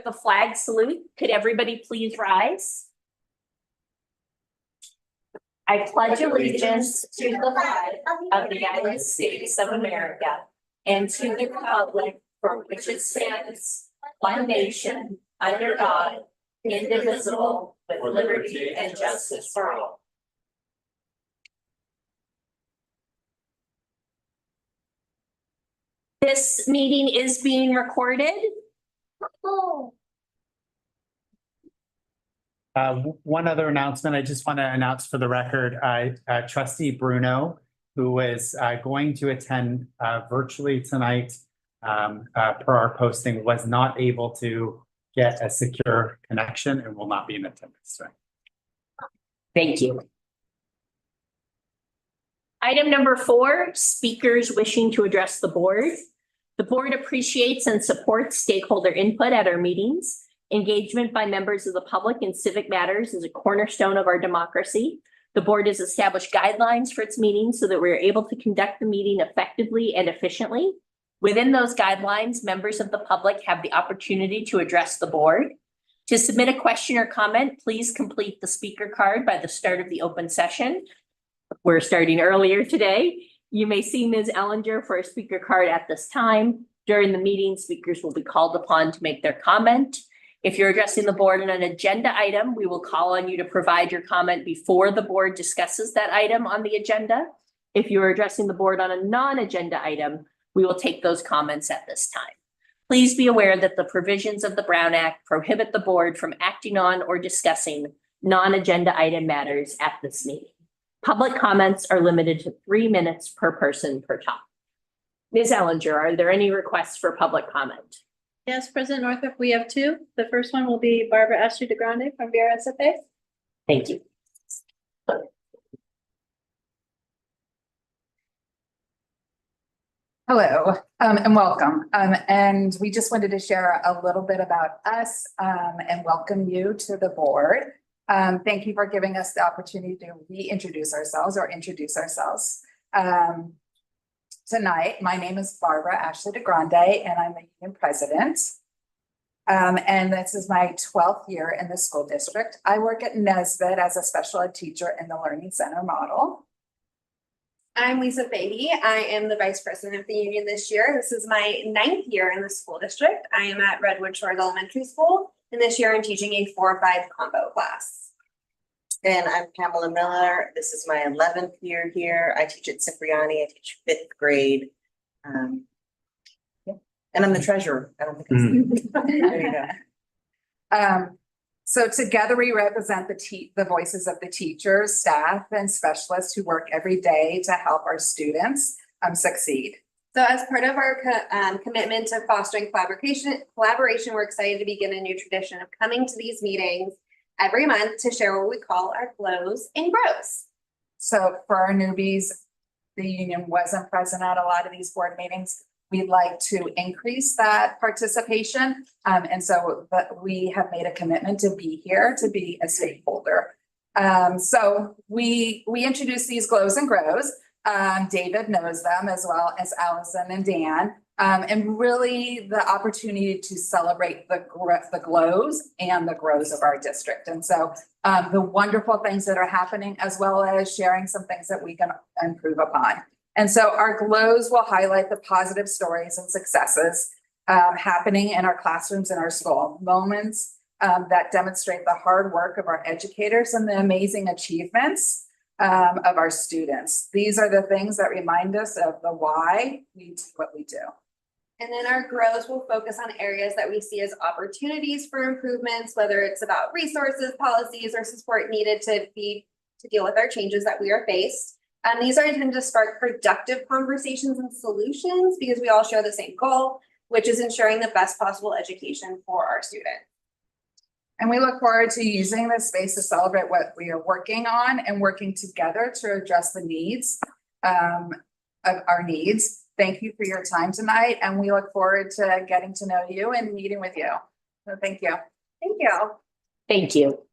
The flag salute. Could everybody please rise? I pledge allegiance to the flag of the United States of America and to the republic for which it stands, one nation, under God, indivisible, with liberty and justice for all. This meeting is being recorded. One other announcement, I just want to announce for the record, Trustee Bruno, who is going to attend virtually tonight per our posting, was not able to get a secure connection and will not be in attendance tonight. Thank you. Item number 4, speakers wishing to address the board. The board appreciates and supports stakeholder input at our meetings. Engagement by members of the public in civic matters is a cornerstone of our democracy. The board has established guidelines for its meetings so that we're able to conduct the meeting effectively and efficiently. Within those guidelines, members of the public have the opportunity to address the board. To submit a question or comment, please complete the speaker card by the start of the open session. We're starting earlier today. You may see Ms. Ellinger for a speaker card at this time. During the meeting, speakers will be called upon to make their comment. If you're addressing the board on an agenda item, we will call on you to provide your comment before the board discusses that item on the agenda. If you're addressing the board on a non-agenda item, we will take those comments at this time. Please be aware that the provisions of the Brown Act prohibit the board from acting on or discussing non-agenda item matters at this meeting. Public comments are limited to 3 minutes per person per topic. Ms. Ellinger, are there any requests for public comment? Yes, President Northup, we have 2. The first one will be Barbara Ashley DeGrande from BRSFA. Thank you. Hello, and welcome. And we just wanted to share a little bit about us and welcome you to the board. Thank you for giving us the opportunity to reintroduce ourselves or introduce ourselves. Tonight, my name is Barbara Ashley DeGrande, and I'm the union president. And this is my 12th year in the school district. I work at Nesbitt as a special ed teacher in the Learning Center model. I'm Lisa Beatty. I am the vice president of the union this year. This is my 9th year in the school district. I am at Redwood Shores Elementary School, and this year I'm teaching a 4-5 combo class. And I'm Pamela Miller. This is my 11th year here. I teach at Cipriani. I teach 5th grade. Yeah. And I'm the treasurer. I don't think there you go. So together we represent the voices of the teachers, staff, and specialists who work every day to help our students succeed. So as part of our commitment to fostering collaboration, we're excited to begin a new tradition of coming to these meetings every month to share what we call our glows and grows. So for our newbies, the union wasn't present at a lot of these board meetings. We'd like to increase that participation. And so we have made a commitment to be here, to be a stakeholder. So we introduce these glows and grows. David knows them as well as Allison and Dan. And really the opportunity to celebrate the glows and the grows of our district. And so the wonderful things that are happening, as well as sharing some things that we can improve upon. And so our glows will highlight the positive stories and successes happening in our classrooms in our school, moments that demonstrate the hard work of our educators and the amazing achievements of our students. These are the things that remind us of the why we do what we do. And then our grows will focus on areas that we see as opportunities for improvements, whether it's about resources, policies, or support needed to deal with our changes that we are faced. And these are intended to spark productive conversations and solutions because we all share the same goal, which is ensuring the best possible education for our students. And we look forward to using this space to celebrate what we are working on and working together to address the needs of our needs. Thank you for your time tonight, and we look forward to getting to know you and meeting with you. So thank you. Thank you. Thank you.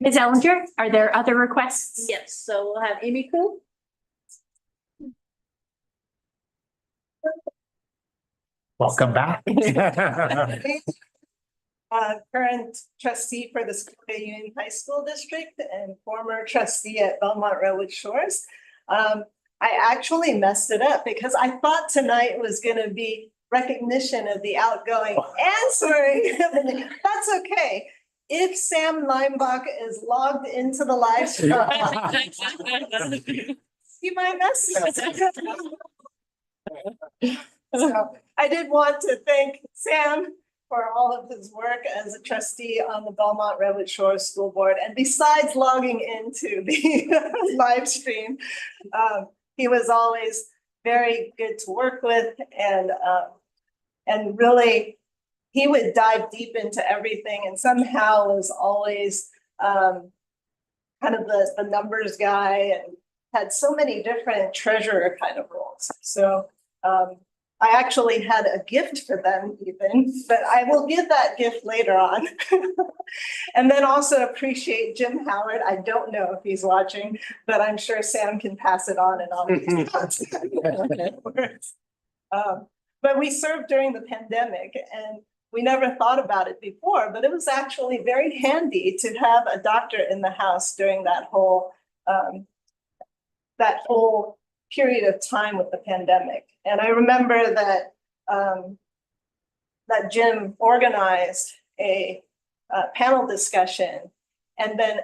Ms. Ellinger, are there other requests? Yes, so we'll have Amy Koo. Welcome back. Current trustee for the School Union High School District and former trustee at Belmont-Redwood Shores. I actually messed it up because I thought tonight was gonna be recognition of the outgoing answering. That's okay. If Sam Limbach is logged into the live stream, he might mess it up. So I did want to thank Sam for all of his work as a trustee on the Belmont-Redwood Shores School Board. And besides logging into the live stream, he was always very good to work with and really, he would dive deep into everything and somehow was always kind of the numbers guy and had so many different treasurer kind of roles. So I actually had a gift for them even, but I will give that gift later on. And then also appreciate Jim Howard. I don't know if he's watching, but I'm sure Sam can pass it on and I'll. But we served during the pandemic and we never thought about it before, but it was actually very handy to have a doctor in the house during that whole period of time with the pandemic. And I remember that that Jim organized a panel discussion, and then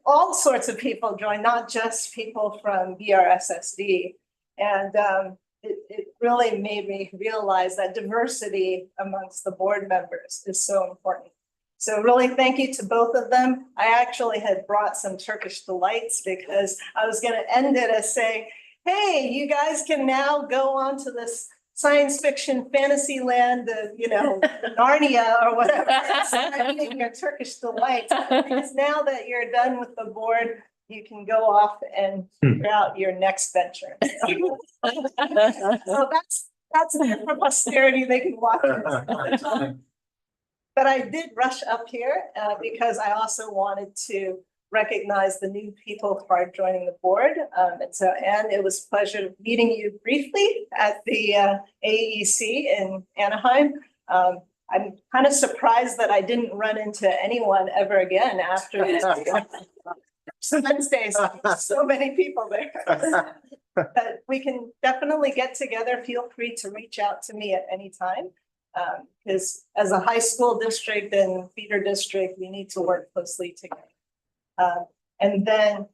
all sorts of people joined, not just people from BRSSD. And it really made me realize that diversity amongst the board members is so important. So really thank you to both of them. I actually had brought some Turkish delights because I was going to end it as saying, hey, you guys can now go on to this science fiction fantasy land, Narnia or whatever. Your Turkish delights. Because now that you're done with the board, you can go off and figure out your next venture. So that's there for posterity. They can watch it. But I did rush up here because I also wanted to recognize the new people who are joining the board. And so, Anne, it was a pleasure meeting you briefly at the AEC in Anaheim. I'm kind of surprised that I didn't run into anyone ever again after Wednesdays. So many people there. But we can definitely get together. Feel free to reach out to me at any time. Because as a high school district and feeder district, we need to work closely together. And then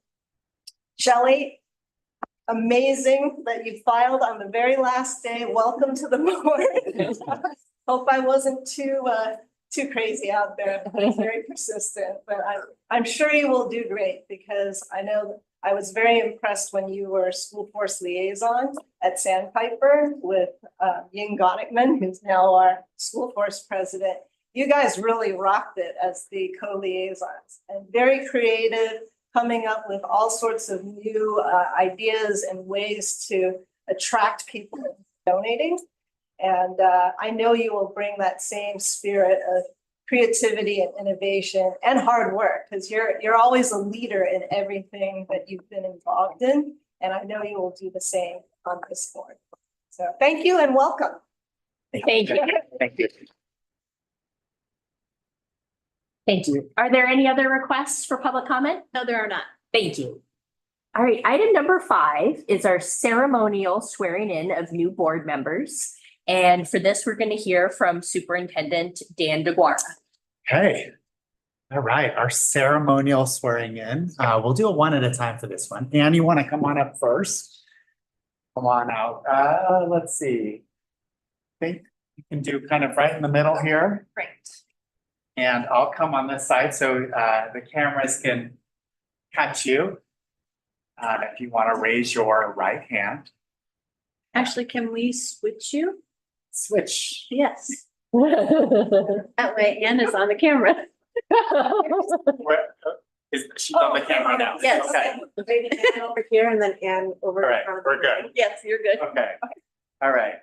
Shelley, amazing that you filed on the very last day. Welcome to the board. Hope I wasn't too crazy out there. I was very persistent, but I'm sure you will do great because I know I was very impressed when you were school force liaison at Sandpiper with Ying Gonnickman, who's now our school force president. You guys really rocked it as the co-liaisons and very creative, coming up with all sorts of new ideas and ways to attract people donating. And I know you will bring that same spirit of creativity and innovation and hard work, because you're always a leader in everything that you've been involved in. And I know you will do the same on this board. So thank you and welcome. Thank you. Thank you. Thank you. Are there any other requests for public comment? No, there are not. Thank you. All right, item number 5 is our ceremonial swearing in of new board members. And for this, we're going to hear from Superintendent Dan DeGuara. Okay. All right, our ceremonial swearing in. We'll do it one at a time for this one. Anne, you want to come on up first? Come on out. Let's see. I think you can do kind of right in the middle here. Great. And I'll come on this side so the cameras can catch you. If you want to raise your right hand. Actually, can we switch you? Switch. Yes. That way Anne is on the camera. She's on the camera now. Yes. Okay. Maybe Anne over here and then Anne over. All right, we're good. Yes, you're good. Okay. All right.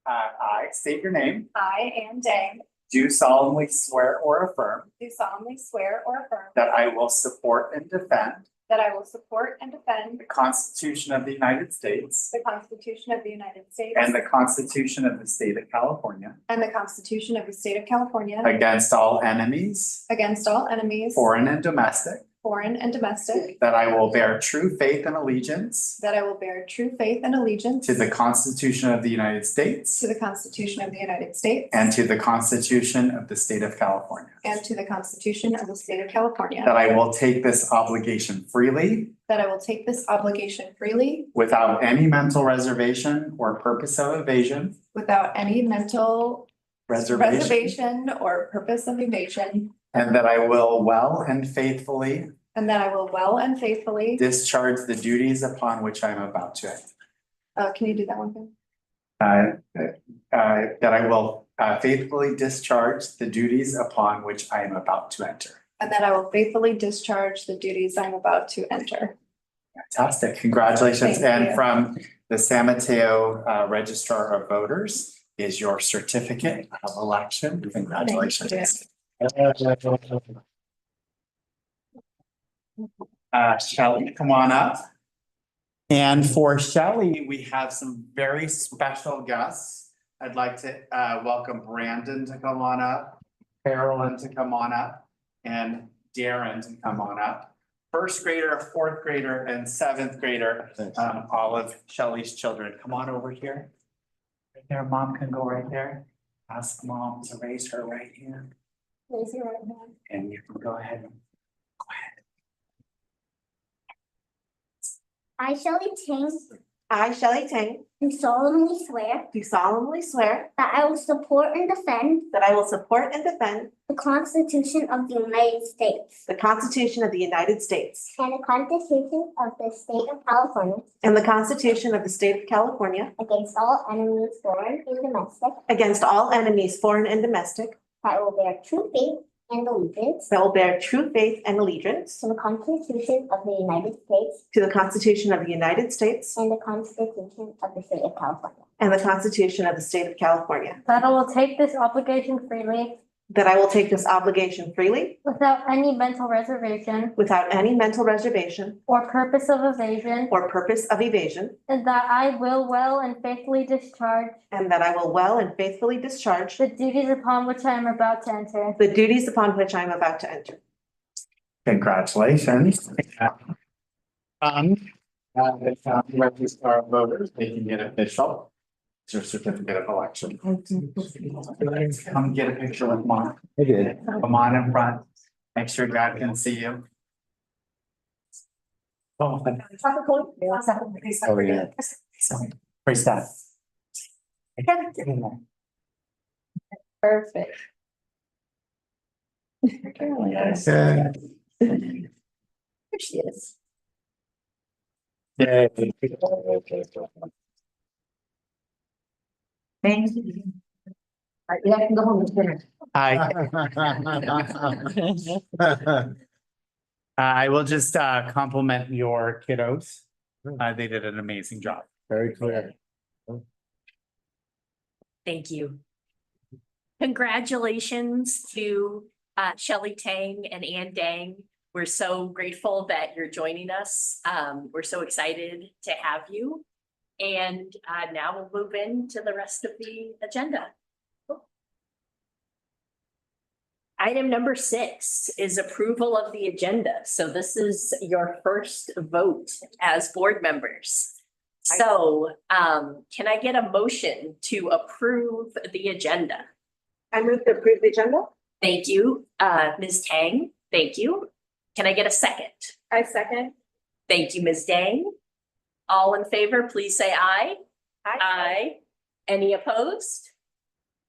I state your name. I, Anne Day, Do solemnly swear or affirm do solemnly swear or affirm that I will support and defend that I will support and defend the Constitution of the United States the Constitution of the United States and the Constitution of the State of California and the Constitution of the State of California against all enemies, against all enemies, foreign and domestic, foreign and domestic, that I will bear true faith and allegiance that I will bear true faith and allegiance to the Constitution of the United States to the Constitution of the United States and to the Constitution of the State of California. and to the Constitution of the State of California, That I will take this obligation freely that I will take this obligation freely without any mental reservation or purpose of evasion, without any mental reservation or purpose of evasion, and that I will well and faithfully and that I will well and faithfully, discharge the duties upon which I am about to enter. can you do that one thing? That I will faithfully discharge the duties upon which I am about to enter. And that I will faithfully discharge the duties I'm about to enter. Fantastic, congratulations. Thank And you. from the San Mateo Registrar of Voters is your certificate of election. Congratulations. Shelley, come on up. And for Shelley, we have some very special guests. I'd like to welcome Brandon to come on up, Carolyn to come on up, and Darren to come on up. First grader, fourth grader, and seventh grader, all of Shelley's children. Come on over here. Right there, mom can go right there. Ask mom to raise her right hand, Raise your right hand. and you can go ahead. I, Shelley Ting, I, Shelley Tang, do solemnly swear do solemnly swear that I will support and defend that I will support and defend the Constitution of the United States the Constitution of the United States and the Constitution of the State of California and the Constitution of the State of California against all enemies, foreign and domestic, against all enemies, foreign and domestic, that I will bear true faith and allegiance that will bear true faith and allegiance to the Constitution of the United States to the Constitution of the United States and the Constitution of the State of California. and the Constitution of the State of California, That I will take this obligation freely that I will take this obligation freely without any mental reservation without any mental reservation or purpose of evasion, or purpose of evasion, and that I will well and faithfully discharge and that I will well and faithfully discharge the duties upon which I am about to enter. the duties upon which I am about to enter. Congratulations. The county registrar of voters making it official. It's your certificate of election. Come get a picture with mom. I did. Come on in front. Make sure God can see you. Oh, Oh, yeah. praise God. Perfect. Yes. There she is. Yay. Thank you. All right, you guys can go home and dinner. I will just compliment your kiddos. They did an amazing job. Very clear. Thank you. Congratulations to Shelley Tang and Ann Dang. We're so grateful that you're joining us. We're so excited to have you. And now we'll move into the rest of the agenda. Item number 6 is approval of the agenda. So this is your first vote as board members. So can I get a motion to approve the agenda? I move to approve the agenda. Thank you, Ms. Tang. Thank you. Can I get a second? I second. Thank you, Ms. Dang. All in favor, please say aye. Aye. Any opposed?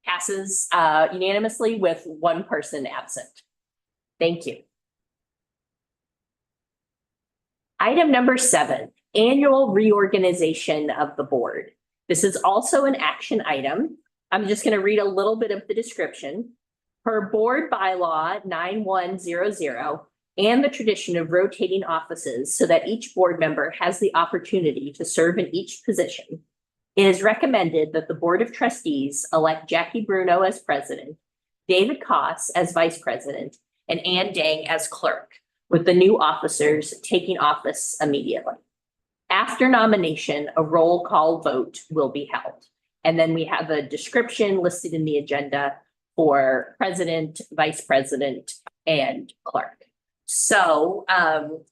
Passes unanimously with one person absent. Thank you. Item number 7, annual reorganization of the board. This is also an action item. I'm just going to read a little bit of the description. Per board bylaw 9100 and the tradition of rotating offices so that each board member has the opportunity to serve in each position, it is recommended that the Board of Trustees elect Jackie Bruno as president, David Koss as vice president, and Ann Dang as clerk, with the new officers taking office immediately. After nomination, a roll call vote will be held. And then we have a description listed in the agenda for president, vice president, and clerk. So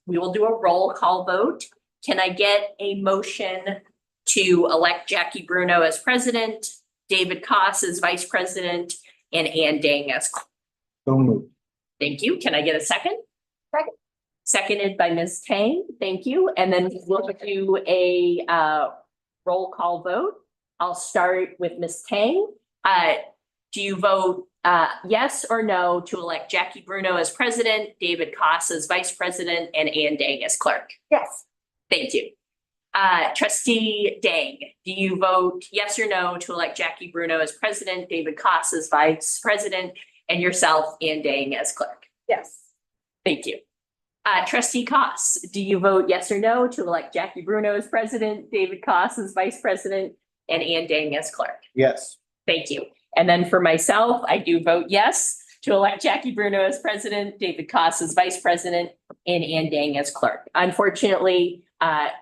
we will do a roll call vote. Can I get a motion to elect Jackie Bruno as president, David Koss as vice president, and Ann Dang as clerk? So moved. Thank you. Can I get a second? Second. Seconded by Ms. Tang. Thank you. And then we'll do a roll call vote. I'll start with Ms. Tang. Do you vote yes or no to elect Jackie Bruno as president, David Koss as vice president, and Ann Dang as clerk? Yes. Thank you. Trustee Dang, do you vote yes or no to elect Jackie Bruno as president, David Koss as vice president, and yourself, Ann Dang, as clerk? Yes. Thank you. Trustee Koss, do you vote yes or no to elect Jackie Bruno as president, David Koss as vice president, and Ann Dang as clerk? Yes. Thank you. And then for myself, I do vote yes to elect Jackie Bruno as president, David Koss as vice president, and Ann Dang as clerk. Unfortunately,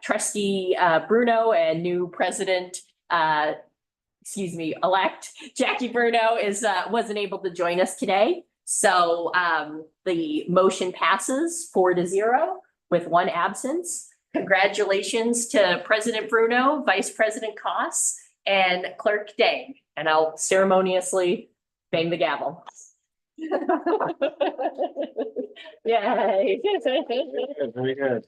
Trustee Bruno and new president, elect Jackie Bruno wasn't able to join us today. So the motion passes 4-0 with one absence. Congratulations to President Bruno, Vice President Koss, and Clerk Dang. And I'll ceremoniously bang the gavel. Yay. Very good.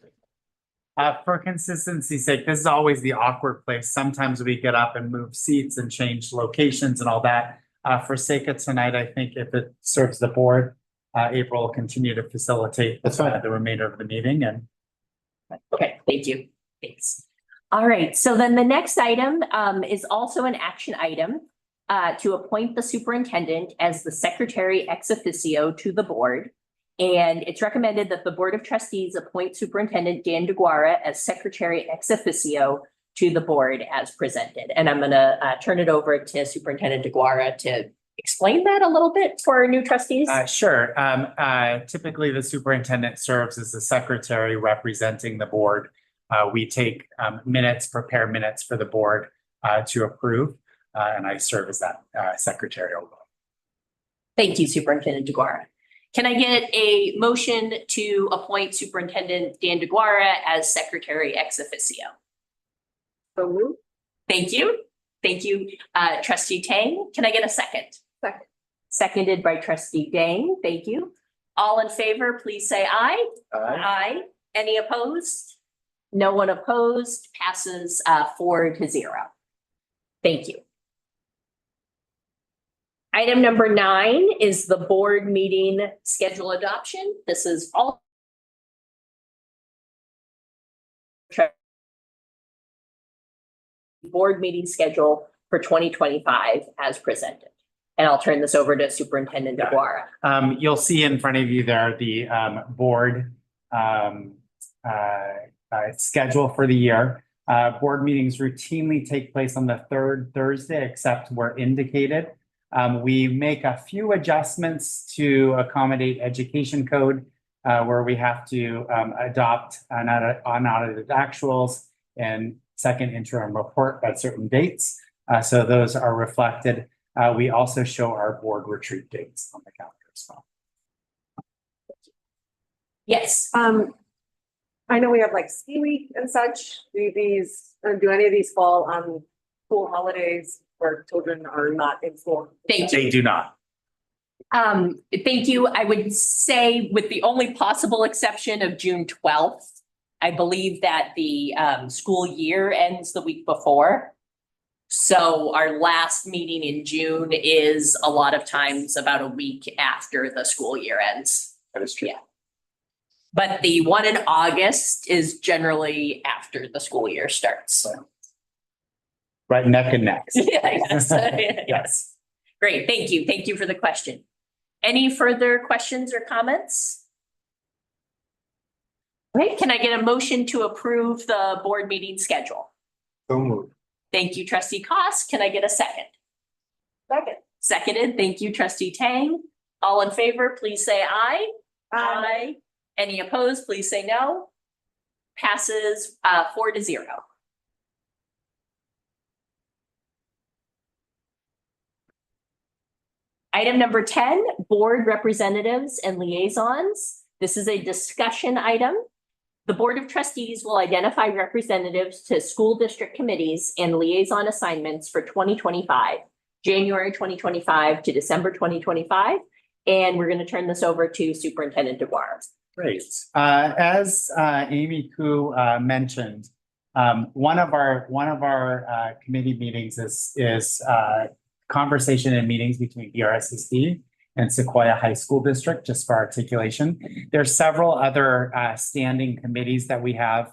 For consistency's sake, this is always the awkward place. Sometimes we get up and move seats and change locations and all that. For sake of tonight, I think if it serves the board, April will continue to facilitate That's fine. the remainder of the meeting and. Okay, thank you. Thanks. All right, so then the next item is also an action item to appoint the superintendent as the secretary ex officio to the board. And it's recommended that the Board of Trustees appoint Superintendent Dan DeGuara as secretary ex officio to the board as presented. And I'm going to turn it over to Superintendent DeGuara to explain that a little bit for our new trustees. Sure. Typically, the superintendent serves as the secretary representing the board. We take minutes, prepare minutes for the board to approve, and I serve as that secretarial role. Thank you, Superintendent DeGuara. Can I get a motion to appoint Superintendent Dan DeGuara as secretary ex officio? So moved. Thank you. Thank you, Trustee Tang. Can I get a second? Second. Seconded by Trustee Dang. Thank you. All in favor, please say aye. Aye. Any opposed? No one opposed. Passes 4-0. Thank you. Item number 9 is the board meeting schedule adoption. This is all board meeting schedule for 2025 as presented. And I'll turn this over to Superintendent DeGuara. You'll see in front of you there the board schedule for the year. Board meetings routinely take place on the third Thursday, except where indicated. We make a few adjustments to accommodate education code, where we have to adopt unaudited actuals and second interim report at certain dates. So those are reflected. We also show our board retreat dates on the calendar as well. Yes. I know we have like ski week and such. Do any of these fall on school holidays where children are not in school? Thank you. They do not. Thank you. I would say with the only possible exception of June 12th, I believe that the school year ends the week before. So our last meeting in June is a lot of times about a week after the school year ends. That is true. Yeah. But the one in August is generally after the school year starts. So. Right, neck and neck. Yes. Yes. Great. Thank you. Thank you for the question. Any further questions or comments? Okay, can I get a motion to approve the board meeting schedule? So moved. Thank you, Trustee Koss. Can I get a second? Second. Seconded. Thank you, Trustee Tang. All in favor, please say aye. Aye. Any opposed, please say no. Passes 4-0. Item number 10, board representatives and liaisons. This is a discussion item. The Board of Trustees will identify representatives to school district committees and liaison assignments for 2025, January 2025 to December 2025. And we're going to turn this over to Superintendent DeGuara. Great. As Amy Koo mentioned, one of our committee meetings is conversation and meetings between BRSSD and Sequoia High School District, just for articulation. There's several other standing committees that we have,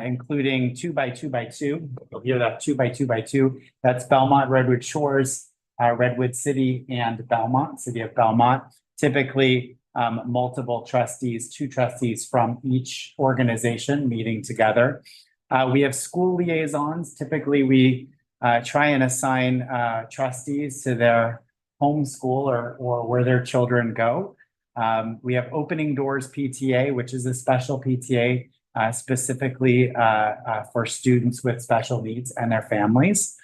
including 2x2x2. You'll hear that 2x2x2. That's Belmont-Redwood Shores, Redwood City, and Belmont, City of Belmont. Typically, multiple trustees, 2 trustees from each organization meeting together. We have school liaisons. Typically, we try and assign trustees to their home school or where their children go. We have Opening Doors PTA, which is a special PTA specifically for students with special needs and their families.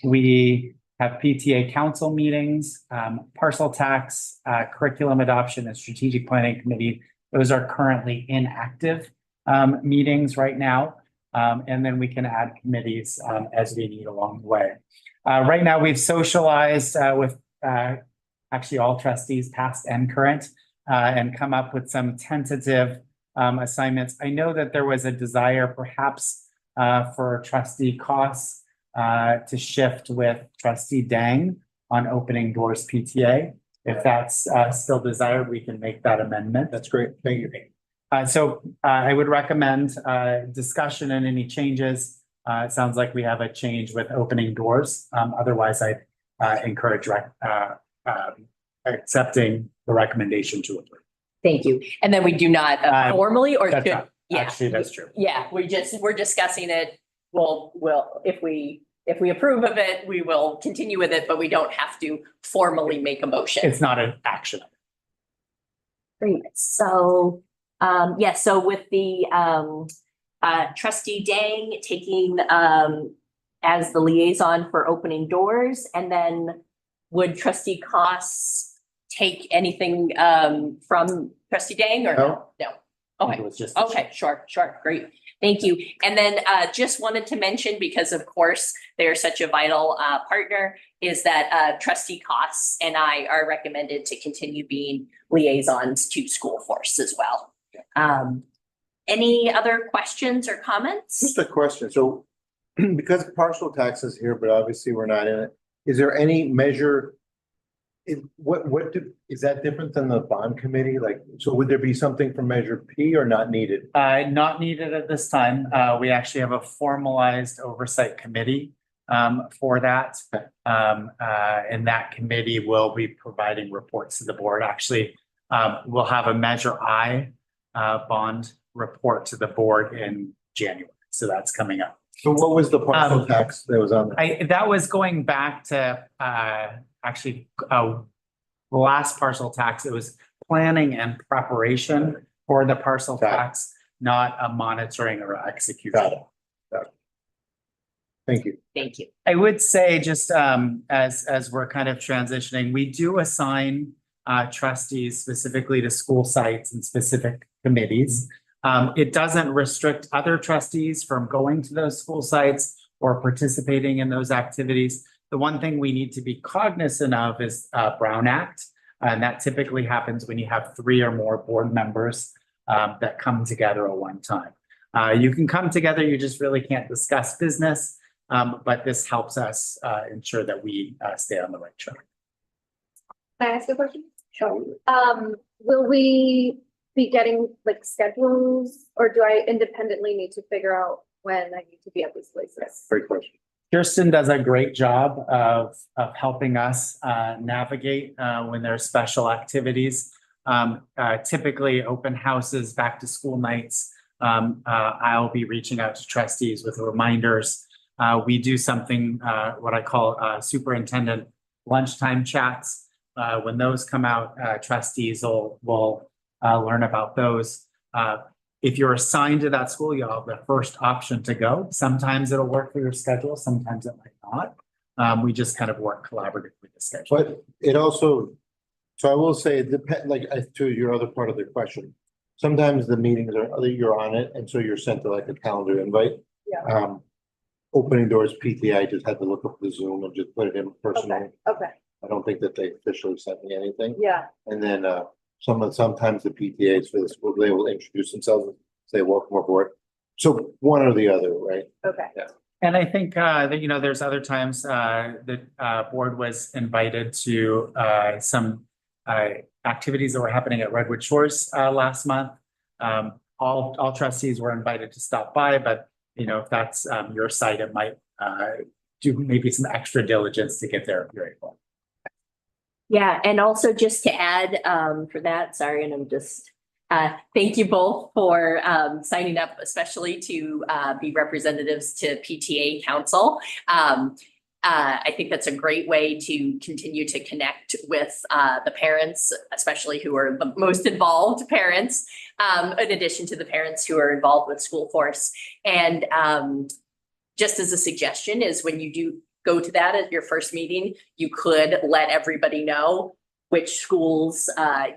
We have PTA council meetings, parcel tax, curriculum adoption, and strategic planning committee. Those are currently inactive meetings right now. And then we can add committees as we need along the way. Right now, we've socialized with actually all trustees, past and current, and come up with some tentative assignments. I know that there was a desire perhaps for trustee costs to shift with trustee Dang on Opening Doors PTA. If that's still desired, we can make that amendment. That's great. Thank you. So I would recommend discussion and any changes. It sounds like we have a change with Opening Doors. Otherwise, I'd encourage accepting the recommendation to approve. Thank you. And then we do not formally or That's should, not- yeah. Actually, that's true. Yeah, we're discussing it. We'll if we approve of it, we will continue with it, but we don't have to formally make a motion. It's not an action. Great. So, so with the trustee Dang taking as the liaison for Opening Doors, and then would trustee Costs take anything from trustee Dang or no? No. Okay. It was just. Okay, sure, great. Thank you. And then just wanted to mention, because of course, they're such a vital partner, is that trustee Costs and I are recommended to continue being liaisons to school force as well. Any other questions or comments? Just a question. So because partial tax is here, but obviously we're not in it, is there any measure? Is that different than the bond committee? Like, so would there be something for Measure P or not needed? Not needed at this time. We actually have a formalized oversight committee for that. And that committee will be providing reports to the board. Actually, we'll have a Measure I bond report to the board in January. So that's coming up. So what was the partial tax that was on there? That was going back to the last parcel tax. It was planning and preparation for the parcel tax, not a monitoring or execution. Got it. Thank you. Thank you. I would say just as we're kind of transitioning, we do assign trustees specifically to school sites and specific committees. It doesn't restrict other trustees from going to those school sites or participating in those activities. The one thing we need to be cognizant of is Brown Act. And that typically happens when you have 3 or more board members that come together at one time. You can come together, you just really can't discuss business, but this helps us ensure that we stay on the right track. Can I ask a question? Sure. Will we be getting like schedules, or do I independently need to figure out when I need to be at these places? Great question. Kirsten does a great job of helping us navigate when there's special activities. Typically open houses, back to school nights. I'll be reaching out to trustees with reminders. We do something, what I call superintendent lunchtime chats. When those come out, trustees will learn about those. If you're assigned to that school, you'll have the first option to go. Sometimes it'll work for your schedule, sometimes it might not. We just kind of work collaboratively with the schedule. But it also, so I will say, it depend, like, to your other part of the question. Sometimes the meetings are, you're on it, and so you're sent to like a calendar invite. Yeah. Opening doors PTA, I just had to look up the Zoom and just put it in personally. Okay, I don't think that they officially sent me anything. yeah, And then, sometimes the PTAs for the school, they will introduce themselves, and say, welcome aboard. So one or the other, right? okay. And I think that, you know, there's other times the board was invited to some activities that were happening at Redwood Shores last month. All trustees were invited to stop by, but you know, if that's your site, it might do maybe some extra diligence to get there if you're able. Yeah, and also just to add for that, sorry, and I'm just thank you both for signing up, especially to be representatives to PTA Council. I think that's a great way to continue to connect with the parents, especially who are the most involved parents, in addition to the parents who are involved with school force. And just as a suggestion is when you do go to that at your first meeting, you could let everybody know which schools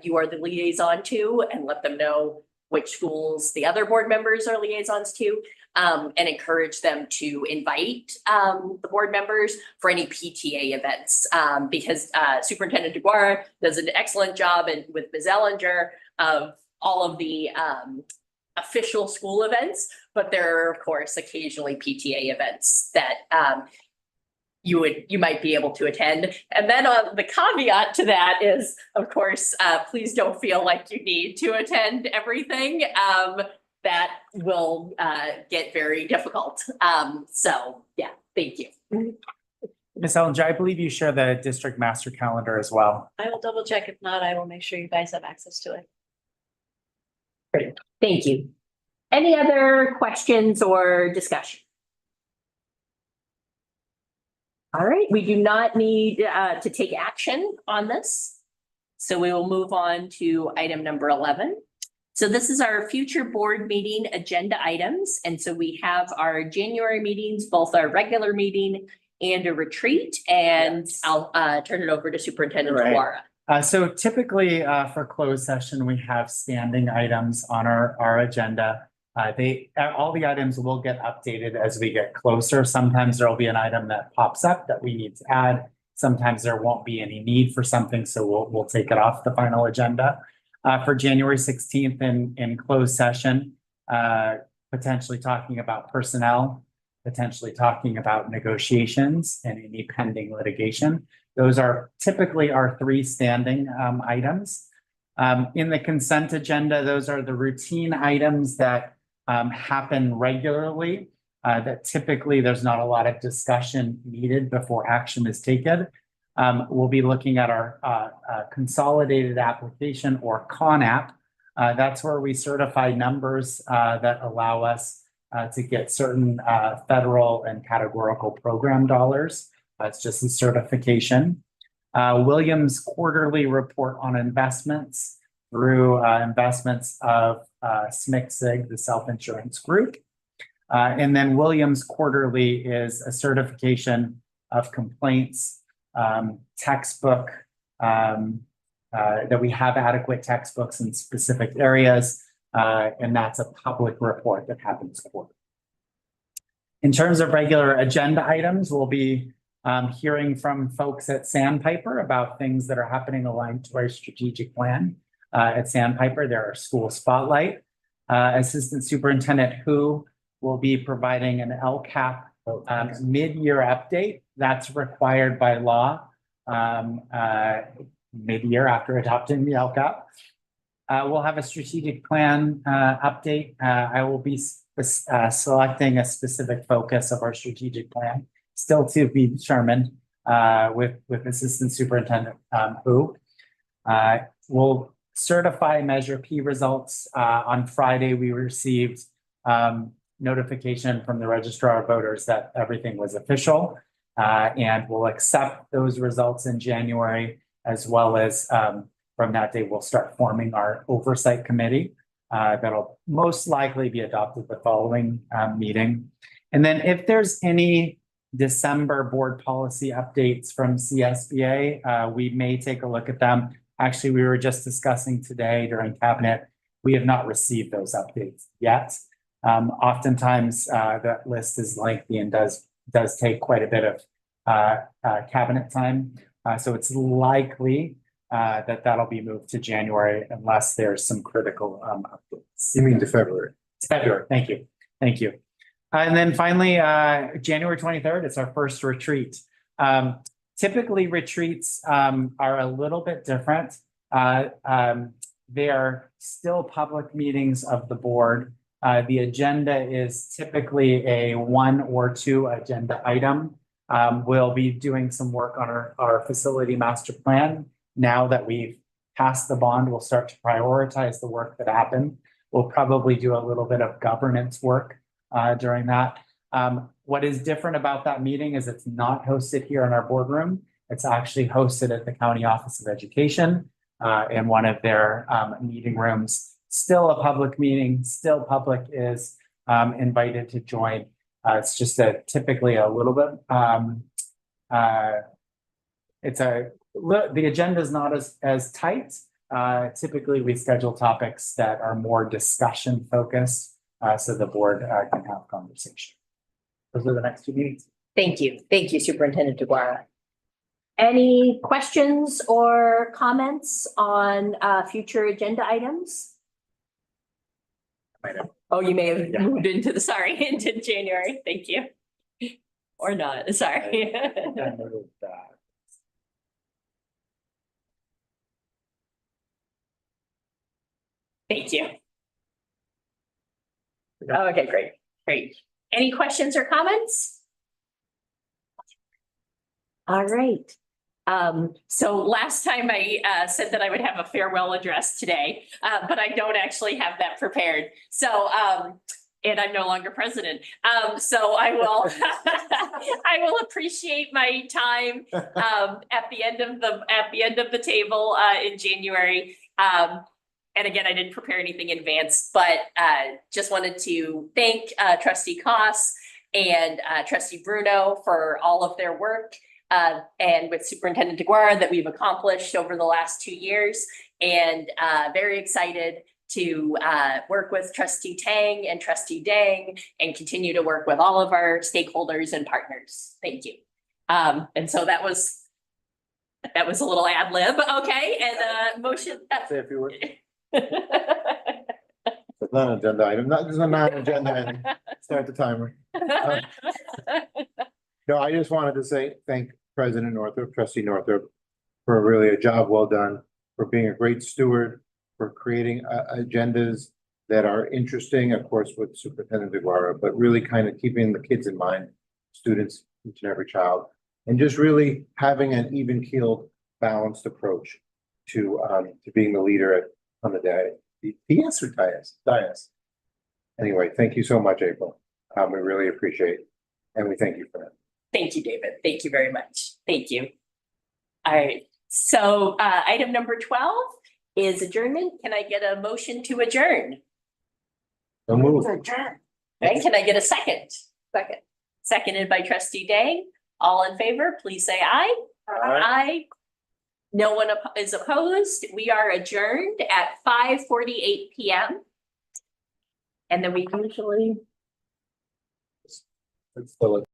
you are the liaison to and let them know which schools the other board members are liaisons to, and encourage them to invite the board members for any PTA events, because Superintendent DeGuara does an excellent job with Ms. Ellinger of all of the official school events, but there are of course occasionally PTA events that you might be able to attend. And then the caveat to that is, of course, please don't feel like you need to attend everything. That will get very difficult. So yeah, thank you. Ms. Ellinger, I believe you share the district master calendar as well. I will double check. If not, I will make sure you guys have access to it. Great, thank you. Any other questions or discussion? All right, we do not need to take action on this. So we will move on to item number 11. So this is our future board meeting agenda items. And so we have our January meetings, both our regular meeting and a retreat. And yes. I'll turn it over to Superintendent DeGuara. So typically for closed session, we have standing items on our agenda. All the items will get updated as we get closer. Sometimes there will be an item that pops up that we need to add. Sometimes there won't be any need for something, so we'll take it off the final agenda. For January 16th in closed session, potentially talking about personnel, potentially talking about negotiations and any pending litigation. Those are typically our three standing items. In the consent agenda, those are the routine items that happen regularly, that typically there's not a lot of discussion needed before action is taken. We'll be looking at our consolidated application or CONAP. That's where we certify numbers that allow us to get certain federal and categorical program dollars. That's just a certification. Williams quarterly report on investments through investments of SMCSIG, the self-insurance group. And then Williams quarterly is a certification of complaints, textbook, that we have adequate textbooks in specific areas. And that's a public report that happens quarterly. In terms of regular agenda items, we'll be hearing from folks at Sandpiper about things that are happening aligned to our strategic plan. At Sandpiper, there are school spotlight. Assistant Superintendent Hu will be providing an LCAP mid-year update. That's required by law mid-year after adopting the LCAP. We'll have a strategic plan update. I will be selecting a specific focus of our strategic plan, still to be determined with Assistant Superintendent Hu. We'll certify Measure P results. On Friday, we received notification from the Registrar of Voters that everything was official, and we'll accept those results in January, as well as from that day, we'll start forming our oversight committee. That'll most likely be adopted the following meeting. And then if there's any December board policy updates from CSBA, we may take a look at them. Actually, we were just discussing today during cabinet, we have not received those updates yet. Oftentimes, that list is lengthy and does take quite a bit of cabinet time. So it's likely that'll be moved to January unless there's some critical updates. You mean to February? It's February. Thank you. Thank you. And then finally, January 23rd, it's our first retreat. Typically retreats are a little bit different. They are still public meetings of the board. The agenda is typically a 1 or 2 agenda item. We'll be doing some work on our facility master plan. Now that we've passed the bond, we'll start to prioritize the work that happened. We'll probably do a little bit of governance work during that. What is different about that meeting is it's not hosted here in our boardroom. It's actually hosted at the County Office of Education in one of their meeting rooms. Still a public meeting, still public is invited to join. It's just typically a little bit, the agenda is not as tight. Typically we schedule topics that are more discussion focused so the board can have conversation. Those are the next 2 meetings. Thank you. Thank you, Superintendent DeGuara. Any questions or comments on future agenda items? Oh, you may have moved into into January. Thank you. Or not, sorry. Thank you. Okay, great. Any questions or comments? All right. So last time I said that I would have a farewell address today, but I don't actually have that prepared. So, and I'm no longer president. So I will, I will appreciate my time at the end of the table in January. And again, I didn't prepare anything in advance, but just wanted to thank Trustee Koss and Trustee Bruno for all of their work. And with Superintendent DeGuara that we've accomplished over the last 2 years, and very excited to work with Trustee Tang and Trustee Dang and continue to work with all of our stakeholders and partners. Thank you. And so that was a little ad lib, okay? And motion. Say a few words. It's not an agenda item. This is a non-agenda item. Start the timer. No, I just wanted to say thank President Northrop, Trustee Northrop, for really a job well done, for being a great steward, for creating agendas that are interesting, of course, with Superintendent DeGuara, but really kind of keeping the kids in mind, students, each and every child, and just really having an even-keeled, balanced approach to being the leader on the day. DS or Dias? Dias. Anyway, thank you so much, April. We really appreciate it, and we thank you for that. Thank you, David. Thank you very much. Thank you. All right. So item number 12 is adjournment. Can I get a motion to adjourn? So move. And can I get a second? Second. Seconded by Trustee Dang. All in favor, please say aye. Aye. No one is opposed. We are adjourned at 5:48 p.m. And then we usually. It's still